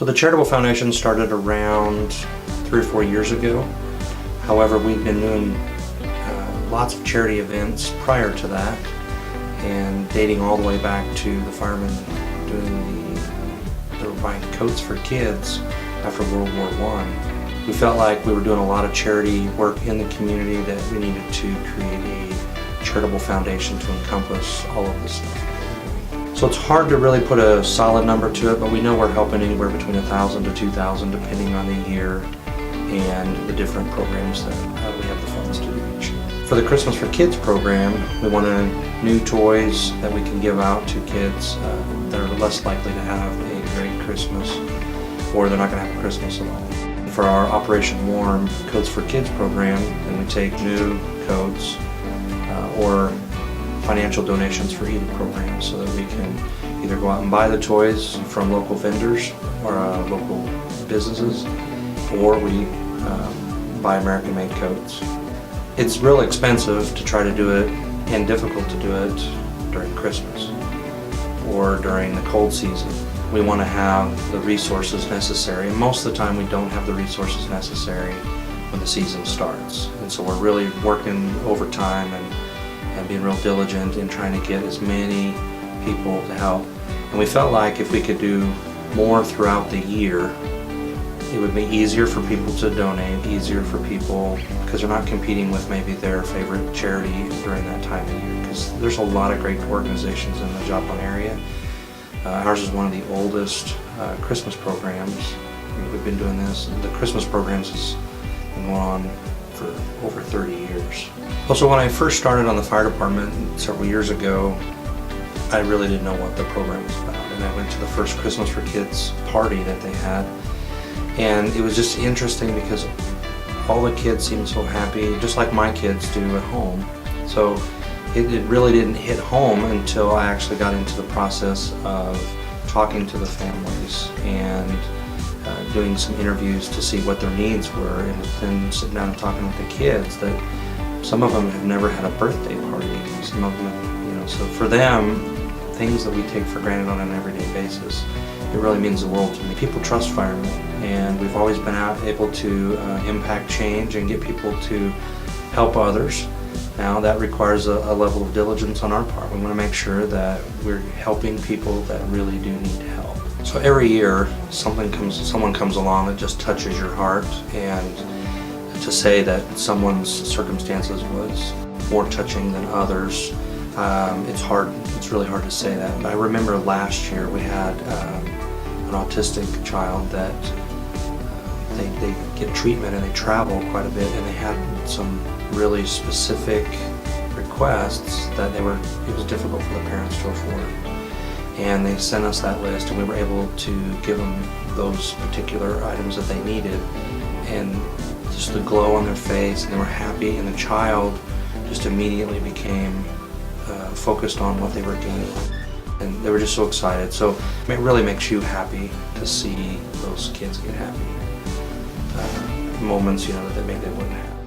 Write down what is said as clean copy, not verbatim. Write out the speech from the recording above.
So the Charitable Foundation started around 3 or 4 years ago. However, we've been doing lots of charity events prior to that, and dating all the way back to the firemen doing they were buying coats for kids after World War I. We felt like we were doing a lot of charity work in the community that we needed to create a charitable foundation to encompass all of this stuff. So it's hard to really put a solid number to it, but we know we're helping anywhere between 1,000 to 2,000 depending on the year and the different programs that we have the funds to reach. For the Christmas for Kids program, we wanted new toys that we can give out to kids that are less likely to have a great Christmas, or they're not going to have a Christmas at all. For our Operation Warm Coats for Kids program, then we take new coats or financial donations for either program so that we can either go out and buy the toys from local vendors or local businesses, or we buy American-made coats. It's real expensive to try to do it and difficult to do it during Christmas or during the cold season. We want to have the resources necessary, and most of the time we don't have the resources necessary when the season starts. And so we're really working overtime and being real diligent in trying to get as many people to help. And we felt like if we could do more throughout the year, it would be easier for people to donate, easier for people, because they're not competing with maybe their favorite charity during that time of year, because there's a lot of great organizations in the Joplin area. Ours is one of the oldest Christmas programs. We've been doing this. The Christmas programs has been going on for over 30 years. Also, when I first started on the fire department several years ago, I really didn't know what the program was about. And I went to the first Christmas for Kids party that they had. And it was just interesting because all the kids seemed so happy, just like my kids do at home. So it really didn't hit home until I actually got into the process of talking to the families and doing some interviews to see what their needs were, and then sitting down and talking with the kids that some of them have never had a birthday party. Some of them, so for them, things that we take for granted on an everyday basis, it really means the world to me. People trust firemen, and we've always been able to impact change and get people to help others. Now that requires a level of diligence on our part. We want to make sure that we're helping people that really do need help. So every year someone comes along that just touches your heart, and to say that someone's circumstances was more touching than others, it's really hard to say that. But I remember last year we had an autistic child that they get treatment and they travel quite a bit, and they had some really specific requests that it was difficult for the parents to afford. And they sent us that list, and we were able to give them those particular items that they needed, and just the glow on their face, and they were happy, and the child just immediately became focused on what they were gaining, and they were just so excited. So it really makes you happy to see those kids get happy. Moments, that maybe they wouldn't have.